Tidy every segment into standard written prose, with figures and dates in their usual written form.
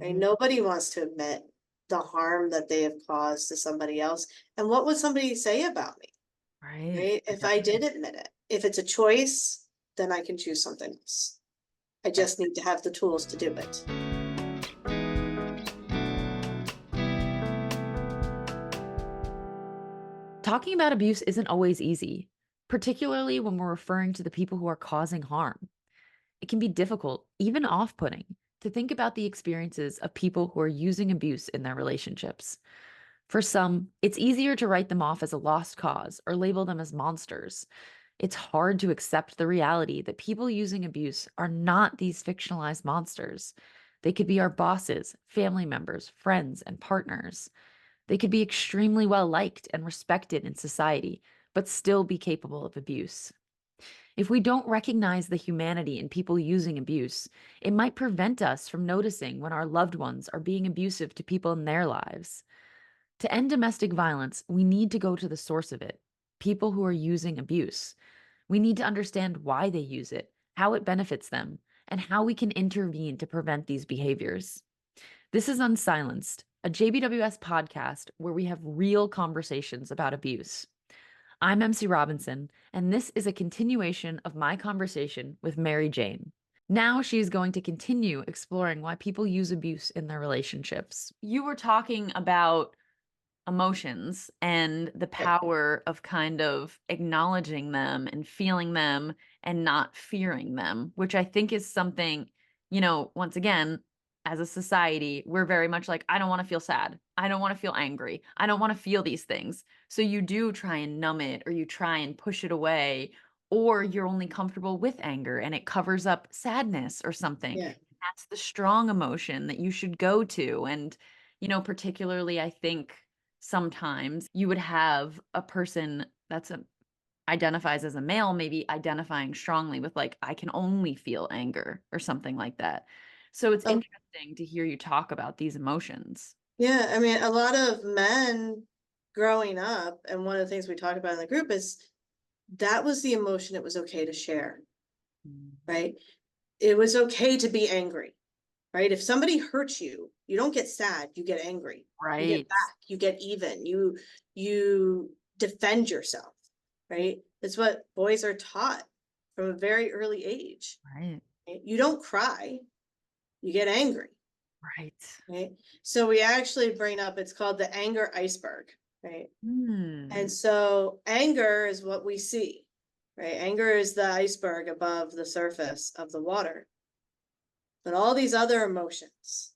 right? Nobody wants to admit the harm that they have caused to somebody else. And what would somebody say about me, Right. right? If I did admit it, if it's a choice, then I can choose something else. I just need to have the tools to do it. Talking about abuse isn't always easy, particularly when we're referring to the people who are causing harm. It can be difficult, even off putting, to think about the experiences of people who are using abuse in their relationships. For some, it's easier to write them off as a lost cause or label them as monsters. It's hard to accept the reality that people using abuse are not these fictionalized monsters. They could be our bosses, family members, friends, and partners. They could be extremely well liked and respected in society, but still be capable of abuse. If we don't recognize the humanity in people using abuse, it might prevent us from noticing when our loved ones are being abusive to people in their lives. To end domestic violence, we need to go to the source of it, people who are using abuse. We need to understand why they use it, how it benefits them, and how we can intervene to prevent these behaviors. This is Unsilenced, a JBWS podcast where we have real conversations about abuse. I'm MC Robinson, and this is a continuation of my conversation with Mary Jane. Now she's going to continue exploring why people use abuse in their relationships. You were talking about emotions and the power of kind of acknowledging them and feeling them and not fearing them, which I think is something, once again, as a society, we're very much like, I don't want to feel sad. I don't want to feel angry. I don't want to feel these things. So you do try and numb it or you try and push it away, or you're only comfortable with anger and it covers up sadness or something. Yeah. That's the strong emotion that you should go to. And, particularly, I think sometimes you would have a person identifies as a male, maybe identifying strongly with like, I can only feel anger or something like that. So it's Oh, interesting to hear you talk about these emotions. yeah. I mean, a lot of men growing up, and one of the things we talk about in the group is that was the emotion it was okay to share, Mm. right? It was okay to be angry, right? If somebody hurts you, you don't get sad, you get angry. You get Right, back, you get even, you defend yourself, right? It's what boys are taught from a very early age. right, Right? You don't cry, you get angry, right. right? So we actually bring up, it's called the anger iceberg, right? And Hmm. so anger is what we see, right? Anger is the iceberg above the surface of the water. But all these other emotions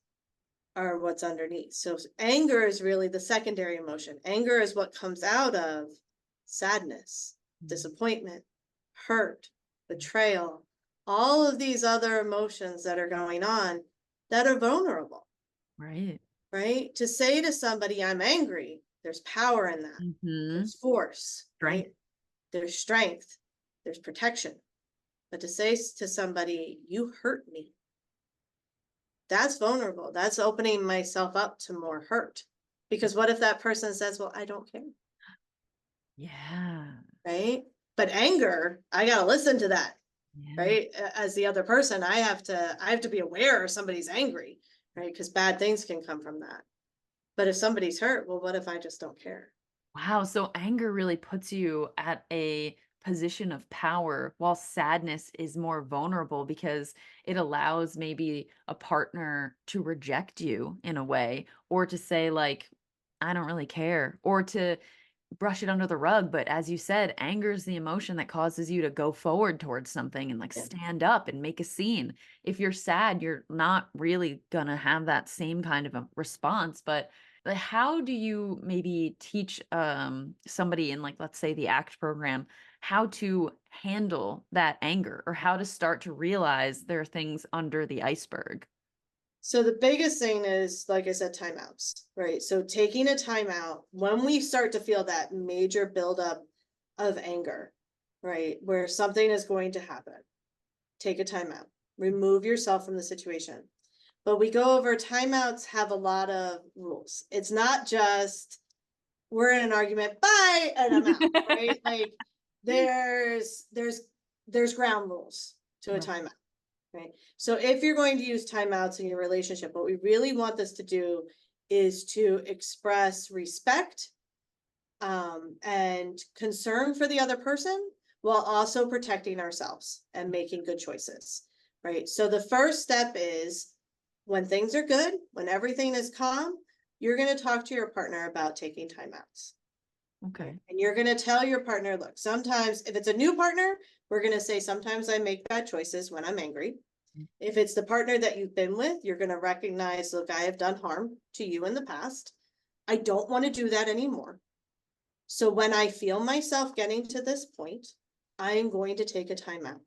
are what's underneath. So anger is really the secondary emotion. Anger is what comes out of sadness, disappointment, hurt, betrayal, all of these other emotions that are going on that are vulnerable, Right. right? To say to somebody, I'm angry, there's power in that. Mm-hmm. There's force, Strength. right? There's strength, there's protection. But to say to somebody, you hurt me, that's vulnerable. That's opening myself up to more hurt. Because what if that person says, well, I don't care, Yeah. right? But anger, I got to listen to that, Yeah. right? As the other person, I have to be aware if somebody's angry, right? Because bad things can come from that. But if somebody's hurt, well, what if I just don't care? Wow. So anger really puts you at a position of power, while sadness is more vulnerable because it allows maybe a partner to reject you in a way, or to say, like, I don't really care, or to brush it under the rug. But as you said, anger is the emotion that causes you to go forward towards something and like Yeah. stand up and make a scene. If you're sad, you're not really gonna have that same kind of a response. But how do you maybe teach somebody in, like, let's say the ACT program, how to handle that anger or how to start to realize there are things under the iceberg? So the biggest thing is, like I said, timeouts, right? So taking a timeout when we start to feel that major buildup of anger, right? Where something is going to happen, take a timeout, remove yourself from the situation. But we go over timeouts have a lot of rules. It's not just we're in an argument, bye, and I'm out, right? Like there's there's ground rules to a Right. timeout. right? So if you're going to use timeouts in your relationship, what we really want this to do is to express respect and concern for the other person while also protecting ourselves and making good choices, right? So the first step is when things are good, when everything is calm, you're going to talk to your partner about taking timeouts. Okay. And you're going to tell your partner, look, sometimes if it's a new partner, we're going to say, sometimes I make bad choices when I'm angry. If it's the partner that you've been with, you're going to recognize, look, I have done harm to you in the past. I don't want to do that anymore. So when I feel myself getting to this point, I am going to take a timeout.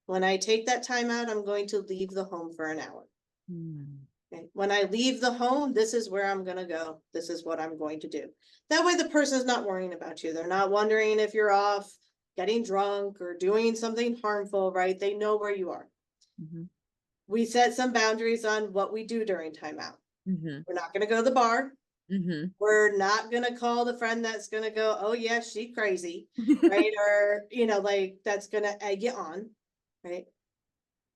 When I take that timeout, I'm going to leave the home for an hour. Okay. When I leave the home, this is where I'm going to go. This is what I'm going to do. That way the person's not worrying about you. They're not wondering if you're off getting drunk or doing something harmful, right? They know where you are. We set some boundaries on what we do during timeout. We're not going to go to the bar. We're not going to call the friend that's going to go, oh yeah, she crazy, right? Or, like that's going to egg you on, right?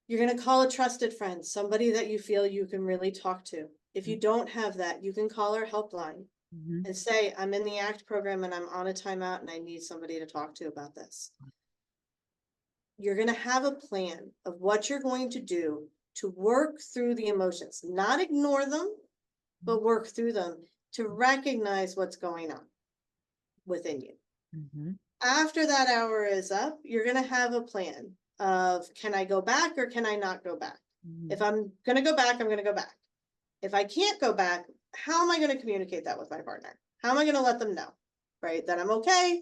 You're going to call a trusted friend, somebody that you feel you can really talk to. If you don't have that, you can call our helpline and say, I'm in the ACT program and I'm on a timeout and I need somebody to talk to about this. You're going to have a plan of what you're going to do to work through the emotions, not ignore them, but work through them to recognize what's going on within you. After that hour is up, you're going to have a plan of, can I go back or can I not go back? If I'm going to go back, I'm going to go back. If I can't go back, how am I going to communicate that with my partner? How am I going to let them know, right? That I'm okay,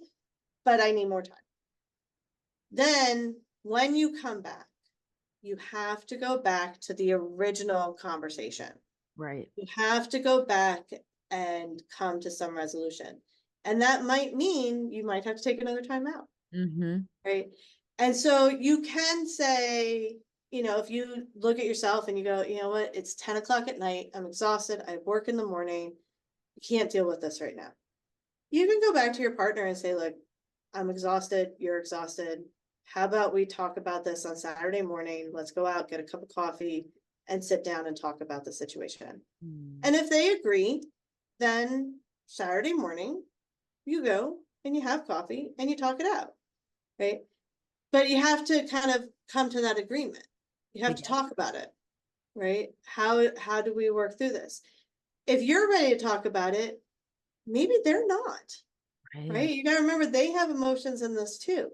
but I need more time. Then when you come back, you have to go back to the original conversation. Right. You have to go back and come to some resolution. And that might mean you might have to take another time out. Right. And so you can say, if you look at yourself and you go, you know what, it's 10 o'clock at night. I'm exhausted. I work in the morning. You can't deal with this right now. You can go back to your partner and say, look, I'm exhausted. You're exhausted. How about we talk about this on Saturday morning? Let's go out, get a cup of coffee and sit down and talk about the situation. And if they agree, then Saturday morning, you go and you have coffee and you talk it out, right? But you have to kind of come to that agreement. You have to talk about it, right? How do we work through this? If you're ready to talk about it, maybe they're not, right? You got to remember they have emotions in this too.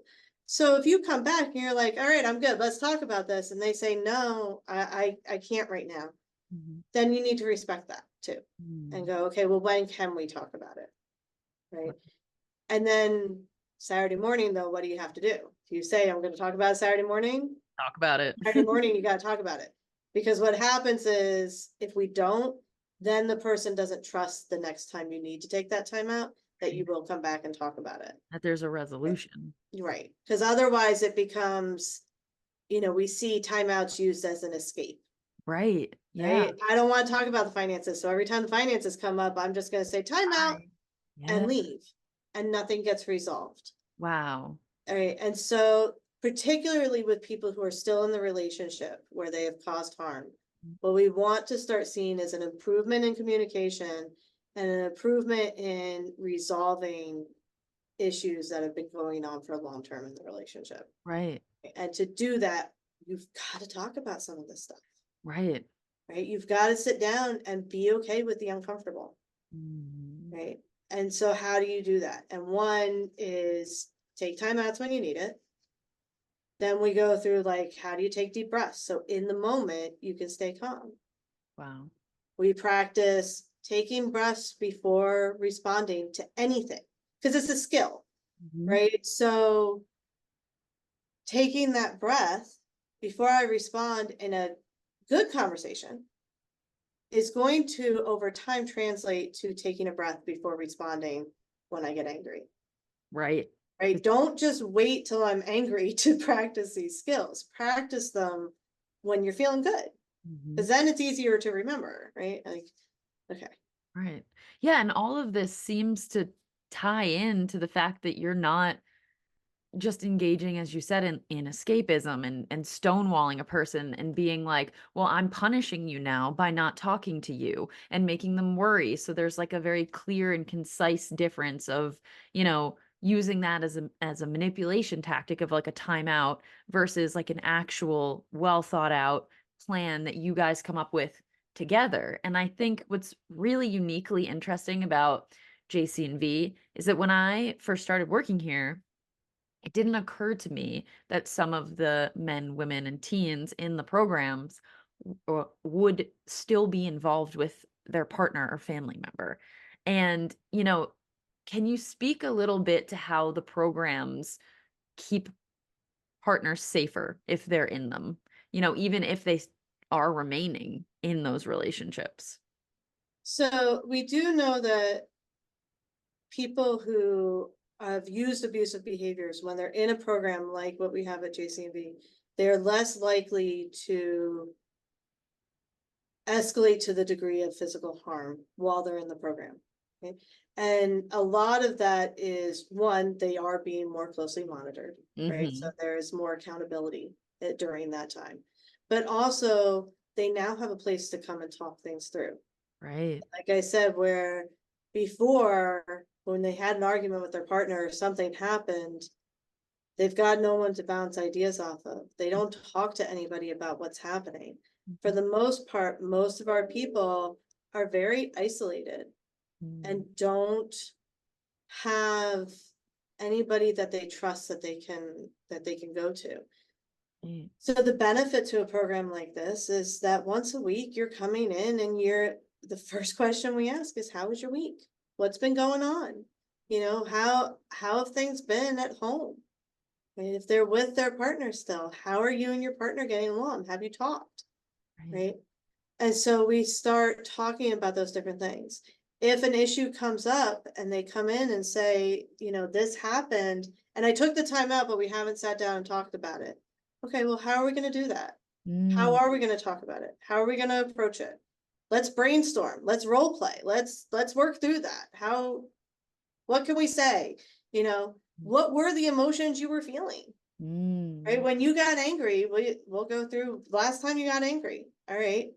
So if you come back and you're like, all right, I'm good, let's talk about this. And they say, no, I can't right now. Then you need to respect that too. And go, okay, well, when can we talk about it? Right. And then Saturday morning, though, what do you have to do? If you say, I'm going to talk about it Saturday morning, Talk about it. Saturday morning, you got to talk about it. Because what happens is if we don't, then the person doesn't trust the next time you need to take that time out, that you will come back and talk about it. That there's a resolution. Right. Because otherwise it becomes, we see timeouts used as an escape. Right. Yeah. Right? I don't want to talk about the finances. So every time the finances come up, I'm just going to say time out and leave. And nothing gets resolved. Wow. All right. And so particularly with people who are still in the relationship where they have caused harm, what we want to start seeing is an improvement in communication and an improvement in resolving issues that have been going on for a long term in the relationship. Right. And to do that, you've got to talk about some of this stuff. Right. Right. You've got to sit down and be okay with the uncomfortable. Right. And so how do you do that? And one is take time outs when you need it. Then we go through how do you take deep breaths? So in the moment, you can stay calm. Wow. We practice taking breaths before responding to anything because it's a skill, right? So taking that breath before I respond in a good conversation is going to over time translate to taking a breath before responding when I get angry. Right. Right. Don't just wait till I'm angry to practice these skills. Practice them when you're feeling good. Because then it's easier to remember, right? Okay. Right. Yeah. And all of this seems to tie into the fact that you're not just engaging, as you said, in escapism and stonewalling a person and being like, well, I'm punishing you now by not talking to you and making them worry. So there's like a very clear and concise difference of, using that as a manipulation tactic of like a timeout versus like an actual well thought out plan that you guys come up with together. And I think what's really uniquely interesting about JC&V is that when I first started working here, it didn't occur to me that some of the men, women, and teens in the programs would still be involved with their partner or family member. And, can you speak a little bit to how the programs keep partners safer if they're in them, even if they are remaining in those relationships? So we do know that people who have used abusive behaviors, when they're in a program like what we have at JCV, they're less likely to escalate to the degree of physical harm while they're in the program. Okay? And a lot of that is, one, they are being more closely monitored, right? So there's more accountability during that time. But also, they now have a place to come and talk things through. Right. Like I said, where before, when they had an argument with their partner or something happened, they've got no one to bounce ideas off of. They don't talk to anybody about what's happening. For the most part, most of our people are very isolated and don't have anybody that they trust that they can go to. So the benefit to a program like this is that once a week you're coming in and the first question we ask is, how was your week? What's been going on? How have things been at home? Right? If they're with their partner still, how are you and your partner getting along? Have you talked? Right? And so we start talking about those different things. If an issue comes up and they come in and say, this happened and I took the time out, but we haven't sat down and talked about it. Okay, well, how are we going to do that? How are we going to talk about it? How are we going to approach it? Let's brainstorm. Let's role play. Let's work through that. What can we say? What were the emotions you were feeling? Right? When you got angry, we'll go through last time you got angry. All right.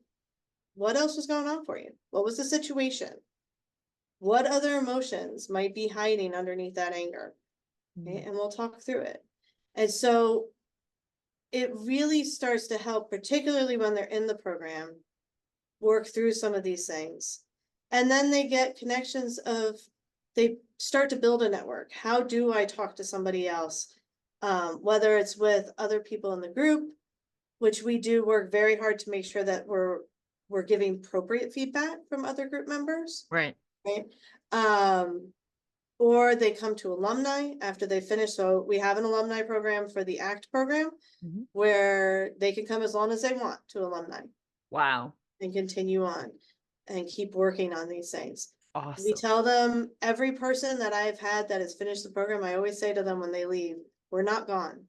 What else was going on for you? What was the situation? What other emotions might be hiding underneath that anger? Okay? And we'll talk through it. And so it really starts to help, particularly when they're in the program, work through some of these things. And then they get connections they start to build a network. How do I talk to somebody else? Whether it's with other people in the group, which we do work very hard to make sure that we're giving appropriate feedback from other group members. Right. Right. Or they come to alumni after they finish. So we have an alumni program for the ACT program where they can come as long as they want to alumni. Wow. And continue on and keep working on these things. Awesome. We tell them, every person that I've had that has finished the program, I always say to them when they leave, we're not gone.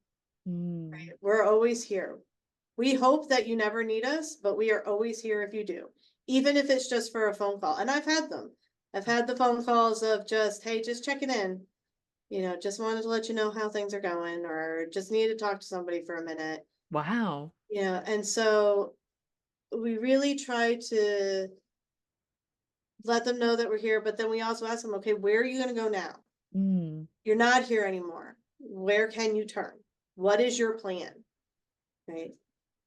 Right? We're always here. We hope that you never need us, but we are always here if you do, even if it's just for a phone call. And I've had them. I've had the phone calls of just, hey, just checking in. Just wanted to let you know how things are going, or just need to talk to somebody for a minute. Wow. And so we really try to let them know that we're here, but then we also ask them, okay, where are you going to go now? You're not here anymore. Where can you turn? What is your plan? Right.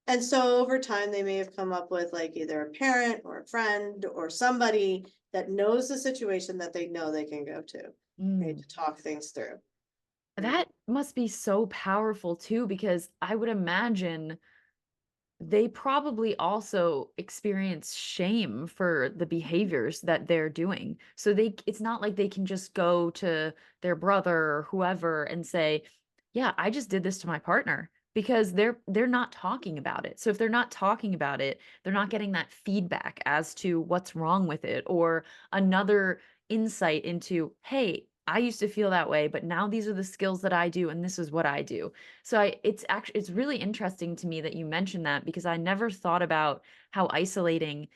And so over time, they may have come up with like either a parent or a friend or somebody that knows the situation that they know they can go to, right, to talk things through. That must be so powerful too, because I would imagine they probably also experience shame for the behaviors that they're doing. So it's not like they can just go to their brother or whoever and say, "Yeah, I just did this to my partner." Because they're not talking about it. So if they're not talking about it, they're not getting that feedback as to what's wrong with it or another insight into, "Hey, I used to feel that way, but now these are the skills that I do and this is what I do." So it's really interesting to me that you mentioned that, because I never thought about how isolating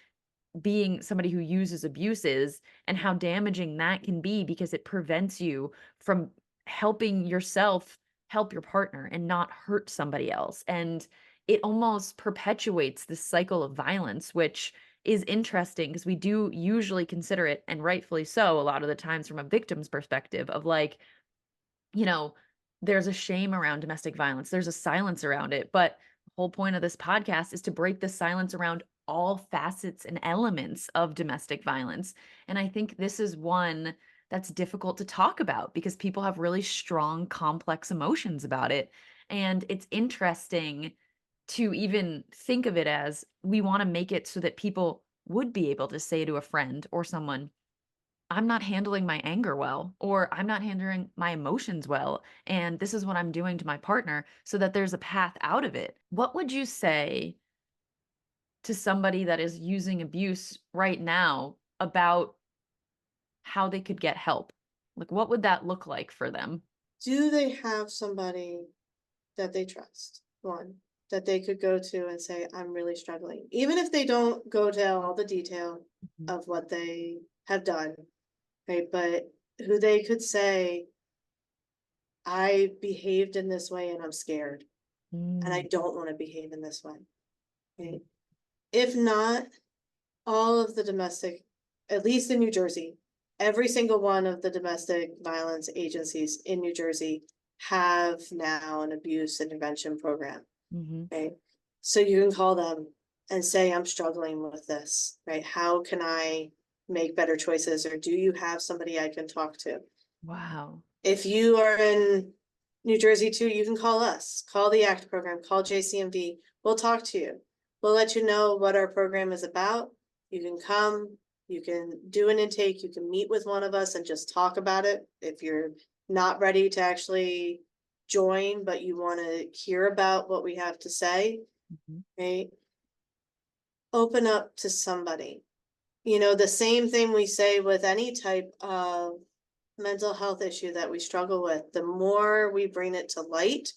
being somebody who uses abuse is and how damaging that can be, because it prevents you from helping yourself help your partner and not hurt somebody else. And it almost perpetuates this cycle of violence, which is interesting because we do usually consider it, and rightfully so, a lot of the times from a victim's perspective of like, you know, there's a shame around domestic violence, there's a silence around it. But the whole point of this podcast is to break the silence around all facets and elements of domestic violence. And I think this is one that's difficult to talk about because people have really strong, complex emotions about it. And it's interesting to even think of it as we want to make it so that people would be able to say to a friend or someone, I'm not handling my anger well, or I'm not handling my emotions well. And this is what I'm doing to my partner so that there's a path out of it. What would you say to somebody that is using abuse right now about how they could get help? Like, what would that look like for them? Do they have somebody that they trust? One, that they could go to and say, I'm really struggling. Even if they don't go to all the detail Mhm. of what they have done, right? But who they could say, I behaved in this way and I'm scared and I Mm, don't want to behave in this way. mm, Right? If not, all of the domestic, at least in New Jersey, every single one of the domestic violence agencies in New Jersey have now an abuse intervention program, mhm. right? So you can call them and say, I'm struggling with this, right? How can I make better choices? Or do you have somebody I can talk to? Wow. If you are in New Jersey too, you can call us, call the ACT program, call JCMV. We'll talk to you. We'll let you know what our program is about. You can come, you can do an intake, you can meet with one of us and just talk about it. If you're not ready to actually join, but you want to hear about what we have to say, Mhm. right? Open up to somebody. You know, the same thing we say with any type of mental health issue that we struggle with, the more we bring it to light,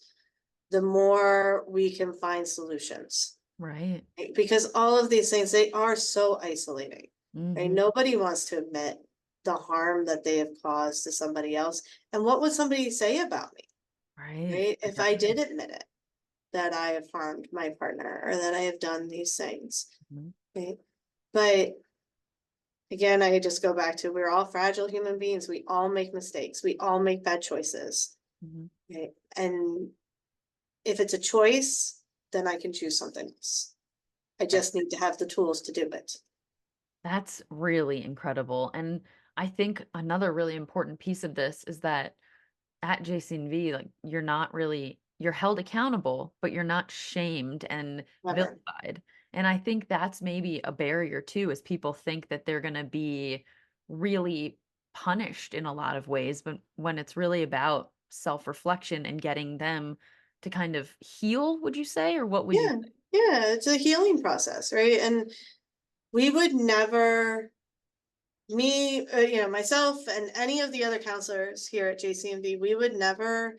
the more we can find solutions. Right. Right? Because all of these things, they are so isolating. Right? Mhm. Nobody wants to admit the harm that they have caused to somebody else. And what would somebody say about me? Right. Right? For If I did definite. admit it, that I have harmed my partner or that I have done these things. Mhm. Right? But again, I just go back to, we're all fragile human beings. We all make mistakes. We all make bad choices. Mhm. Right? And if it's a choice, then I can choose something else. I Right. just need to have the tools to do it. That's really incredible. And I think another really important piece of this is that at JCNV, like you're held accountable, but you're not shamed and Never. vilified. And I think that's maybe a barrier too, is people think that they're going to be really punished in a lot of ways, but when it's really about self-reflection and getting them to kind of heal, would you say, or what would you Yeah. say? Yeah. It's a healing process, right? And we would never, myself and any of the other counselors here at JCMV, we would never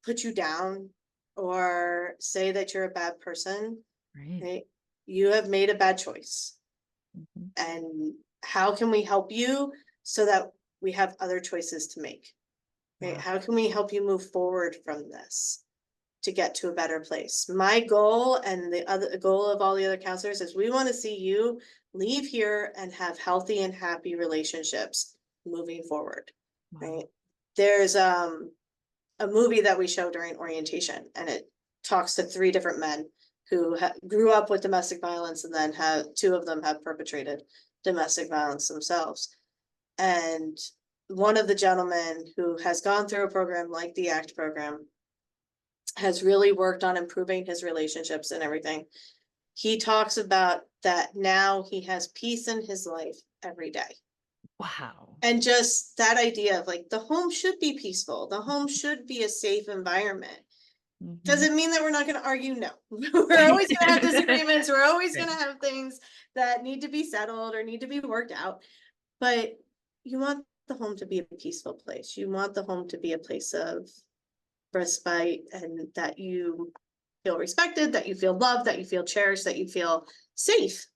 put you down or say that you're a bad person, Right. right? You have made a bad choice. Mhm. And how can we help you so that we have other choices to make? Right? Wow. How can we help you move forward from this to get to a better place? My goal and the other goal of all the other counselors is we want to see you leave here and have healthy and happy relationships moving forward. Wow. Right? There's a movie that we show during orientation, and it talks to three different men who grew up with domestic violence, and then two of them have perpetrated domestic violence themselves. And one of the gentlemen who has gone through a program like the ACT program has really worked on improving his relationships and everything. He talks about that now he has peace in his life every day. Wow. And just that idea of like the home should be peaceful, the home should be a safe environment. Does Mhm. it mean that we're not going to argue? No. We're always going to have disagreements. We're always going Right. to have things that need to be settled or need to be worked out. But you want the home to be a peaceful place. You want the home to be a place of respite, and that you feel respected, that you feel loved, that you feel cherished, that you feel safe,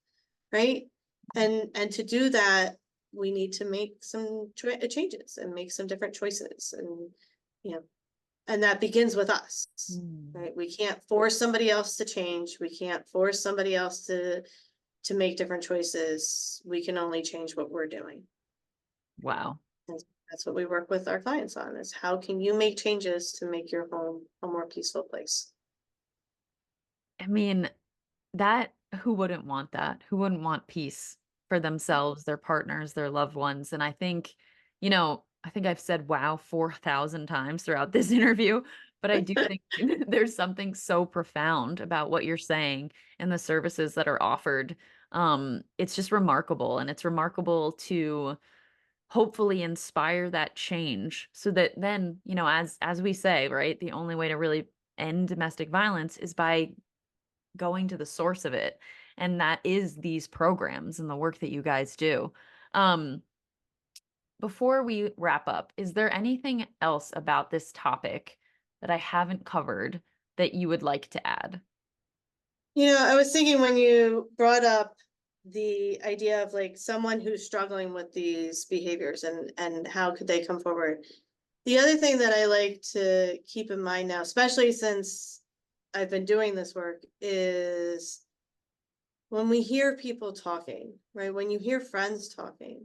right? And to do that, we need to make some changes and make some different choices, and you know And that begins with us, Mm. right? We can't force somebody else to change. We can't force somebody else to make different choices. We can only change what we're doing. Wow. And that's what we work with our clients on, is how can you make changes to make your home a more peaceful place? I mean, that who wouldn't want that? Who wouldn't want peace for themselves, their partners, their loved ones? And I think, I think I've said wow 4,000 times throughout this interview, but I do think there's something so profound about what you're saying and the services that are offered. It's just remarkable, and it's remarkable to hopefully inspire that change so that then, as we say, right, the only way to really end domestic violence is by going to the source of it. And that is these programs and the work that you guys do. Um, Before we wrap up, is there anything else about this topic that I haven't covered that you would like to add? I was thinking when you brought up the idea of like someone who's struggling with these behaviors and how could they come forward. The other thing that I like to keep in mind now, especially since I've been doing this work, is when we hear people talking, right? When you hear friends talking,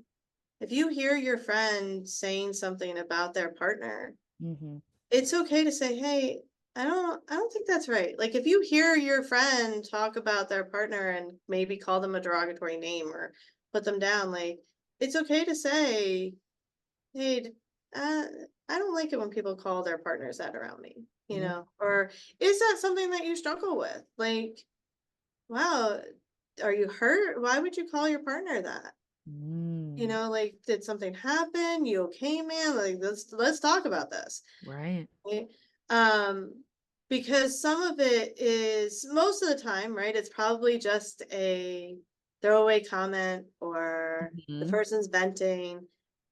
if you hear your friend saying something about their partner, Mm-hmm. it's okay to say, hey, I don't think that's right. Like if you hear your friend talk about their partner and maybe call them a derogatory name or put them down, like it's okay to say, hey, uh, I don't like it when people call their partners that around me, or is that something that you struggle with? Like, wow, are you hurt? Why would you call your partner that? Mm, Like, did something happen? You okay, man? Like, let's talk about this. right. Right? Um, because some of it is most of the time, right? It's probably just a throwaway comment or the Mhm. person's venting,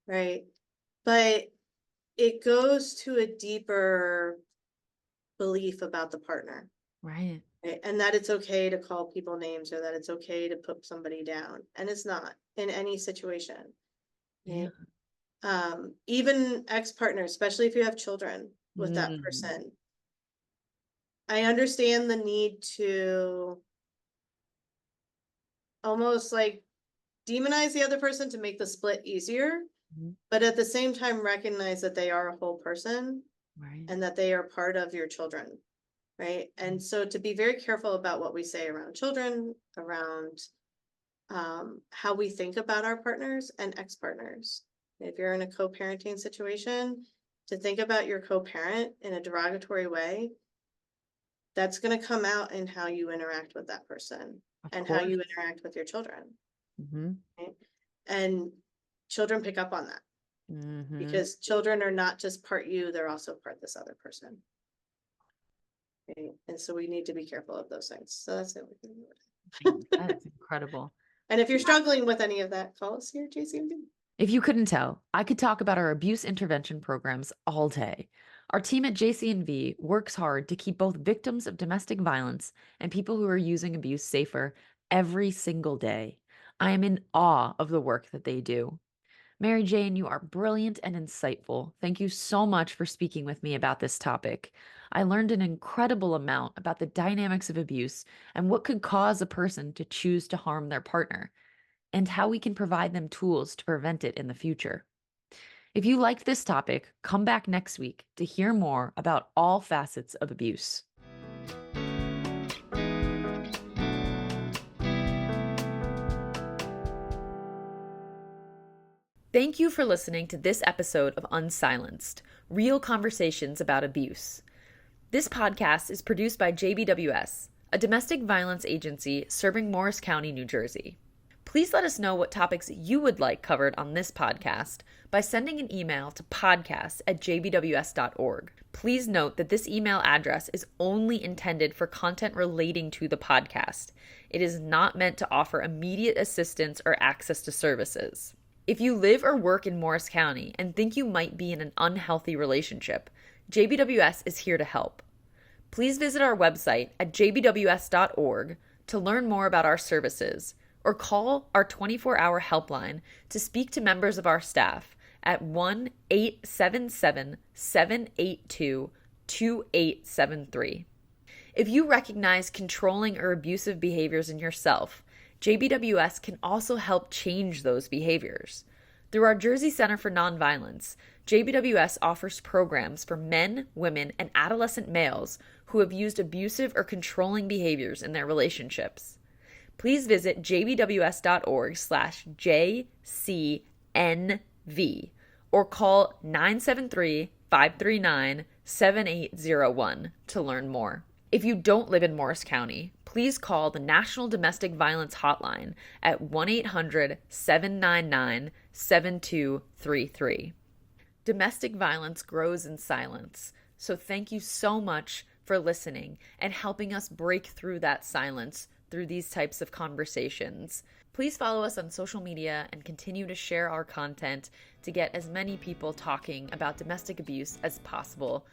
right? But it goes to a deeper belief about the partner, Right. right? And that it's okay to call people names or that it's okay to put somebody down. And it's not in any situation, Yeah. right? Even ex-partners, especially if you have children with that Mm, person. I understand the need to almost like demonize the other person to make the split easier, mhm. but at the same time recognize that they are a whole person Right. and that they are part of your children, right? And so to be very careful about what we say around children, around how we think about our partners and ex-partners. If you're in a co-parenting situation, to think about your co-parent in a derogatory way, that's going to come out in how you interact with that person Of and how course. you interact with your children. Mhm. Right? And children pick up on that Mhm. because children are not just part you, they're also part this other person. Right? And so we need to be careful of those things. So that's the only thing. That's incredible. And if you're struggling with any of that, call us here at JCMD. If you couldn't tell, I could talk about our abuse intervention programs all day. Our team at JCNV works hard to keep both victims of domestic violence and people who are using abuse safer every single day. I am in awe of the work that they do. Mary Jane, you are brilliant and insightful. Thank you so much for speaking with me about this topic. I learned an incredible amount about the dynamics of abuse and what could cause a person to choose to harm their partner, and how we can provide them tools to prevent it in the future. If you liked this topic, come back next week to hear more about all facets of abuse. Thank you for listening to this episode of Unsilenced, Real Conversations About Abuse. This podcast is produced by JBWS, a domestic violence agency serving Morris County, New Jersey. Please let us know what topics you would like covered on this podcast by sending an email to podcast@jbws.org. Please note that this email address is only intended for content relating to the podcast. It is not meant to offer immediate assistance or access to services. If you live or work in Morris County and think you might be in an unhealthy relationship, JBWS is here to help. Please visit our website at jbws.org to learn more about our services, or call our 24-hour helpline to speak to members of our staff at 1-877-782-2787. 2873. If you recognize controlling or abusive behaviors in yourself, JBWS can also help change those behaviors. Through our Jersey Center for Nonviolence, JBWS offers programs for men, women, and adolescent males who have used abusive or controlling behaviors in their relationships. Please visit jbws.org/JCNV or call 973-539-7801 to learn more. If you don't live in Morris County, please call the National Domestic Violence Hotline at 1-800-799-7233. Domestic violence grows in silence, so thank you so much for listening and helping us break through that silence through these types of conversations. Please follow us on social media and continue to share our content to get as many people talking about domestic abuse as possible.